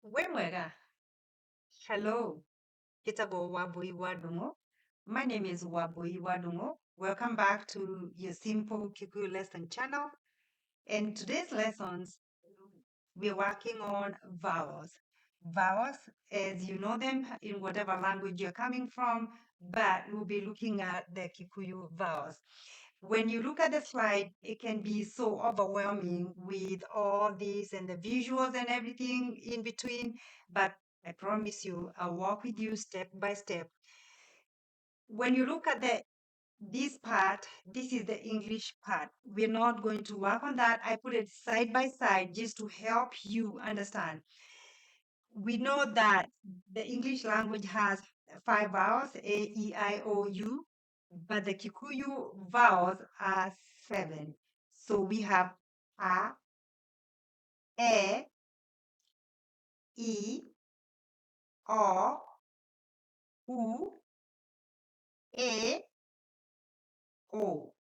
Mũrīega. Hello. Kitabo Wabui Wadungo. My name is Wabui Wadungo. Welcome back to your simple Kikuyu lesson channel. In today's lessons, we're working on vowels. Vowels, as you know them in whatever language you're coming from, but we'll be looking at the Kikuyu vowels. When you look at the slide, it can be so overwhelming with all this and the visuals and everything in between. But I promise you, I'll walk with you step by step. When you look at this part, this is the English part. We're not going to work on that. I put it side by side just to help you understand. We know that the English language has 5 vowels, A, E, I, O, U, but the Kikuyu vowels are 7. So we have A, E, O, U, E, O.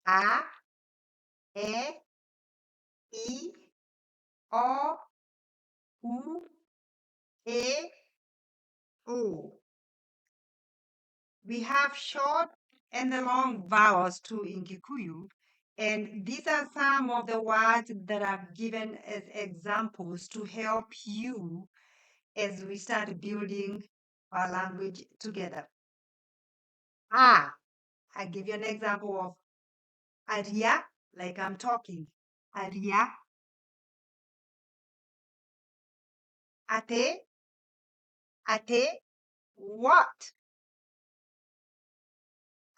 A, E, O, U, E, O. We have short and the long vowels too in Kikuyu. And these are some of the words that I've given as examples to help you as we start building our language together. I give you an example of aria, like I'm talking. Aria, ate, what?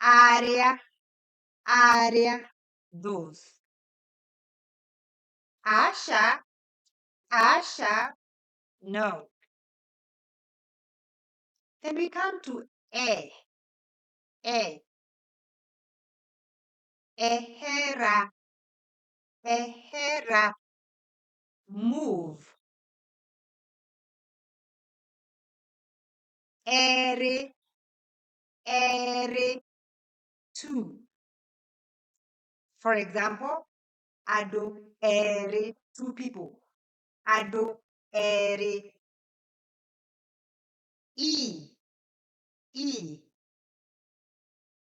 Area, those. Asha, no. Then we come to ehera, move. Ere, two. For example, ado ere, 2 people. Ado ere. E,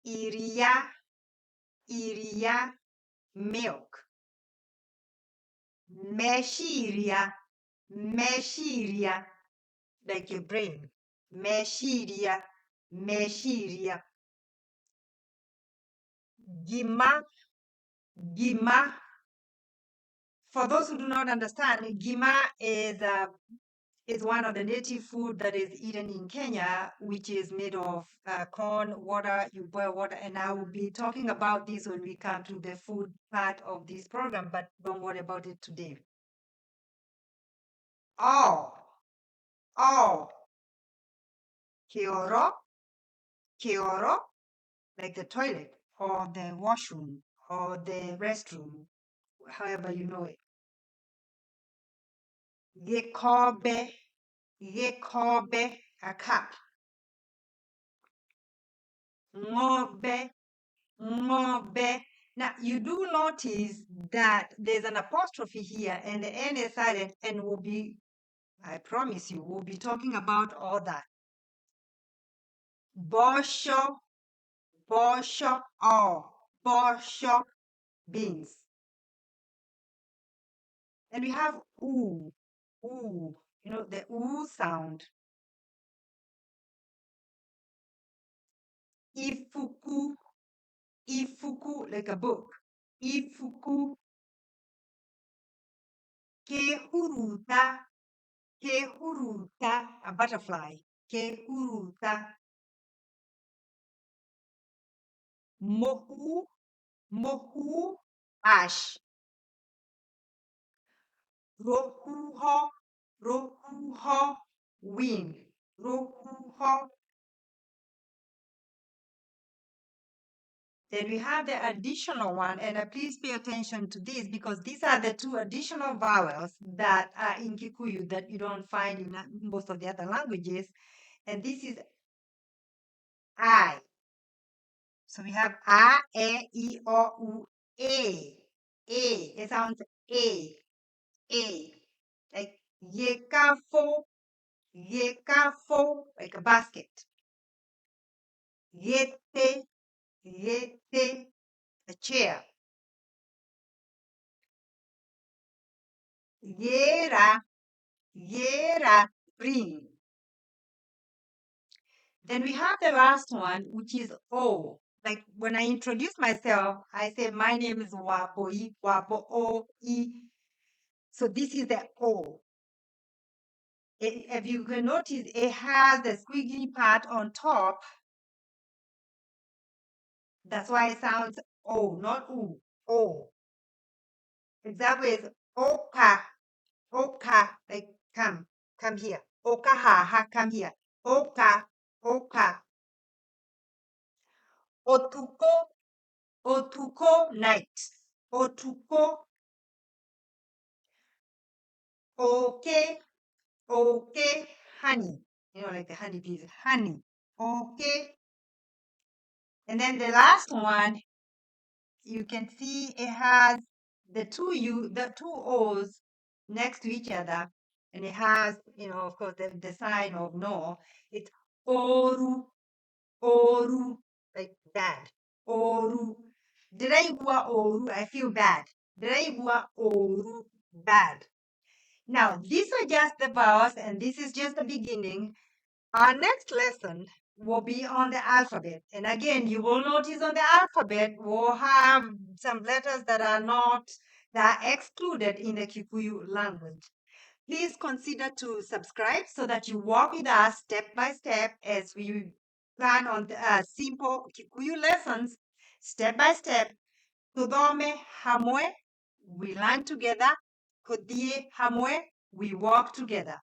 iria, milk. Meshiria, like your brain. Meshiria. Gima. For those who do not understand, gima is one of the native food that is eaten in Kenya, which is made of corn, water. You boil water, and I will be talking about this when we come to the food part of this program, but don't worry about it today. All. Kioro, like the toilet or the washroom or the restroom, however you know it. Gekobe, a cup. Ngobe. Now, you do notice that there's an apostrophe here and the N is silent, and I promise you, we'll be talking about all that. Bosho, beans. And we have oo, the oo sound. Ifuku, like a book. Ifuku. Kehuruta, a butterfly. Kehuruta. Mohu, ash. Rohuho, wind. Rohuho. Then we have the additional one, and please pay attention to this because these are the 2 additional vowels that are in Kikuyu that you don't find in most of the other languages. And this is I. So we have A, E, I, O, U, A. It sounds A. A. Like yekafo, yekafo, like a basket. Yete, yete, a chair. Yera, yera, bring. Then we have the last one, which is O. Like when I introduce myself, I say my name is Wapoi, Wapo O E. So this is the O. If you can notice, it has the squiggly part on top. That's why it sounds O, not U. O. Example is Oka, Oka, like come here. Oka ha ha, come here. Oka, Oka. Otuko, Otuko, night. Otuko, okay, okay, honey. Like the honeybees, honey. Okay. And then the last one, you can see it has the two O's next to each other, and it has, of course, the sign of no. It's oru, oru, like bad. Oru. Did I gua oru? I feel bad. Did I gua oru? Bad. Now, these are just the vowels, and this is just the beginning. Our next lesson will be on the alphabet. And again, you will notice on the alphabet, we'll have some letters that are excluded in the Kikuyu language. Please consider to subscribe so that you walk with us step by step as we plan on the simple Kikuyu lessons, step by step. Tudome hamwe, we learn together. Kodie hamwe, we walk together.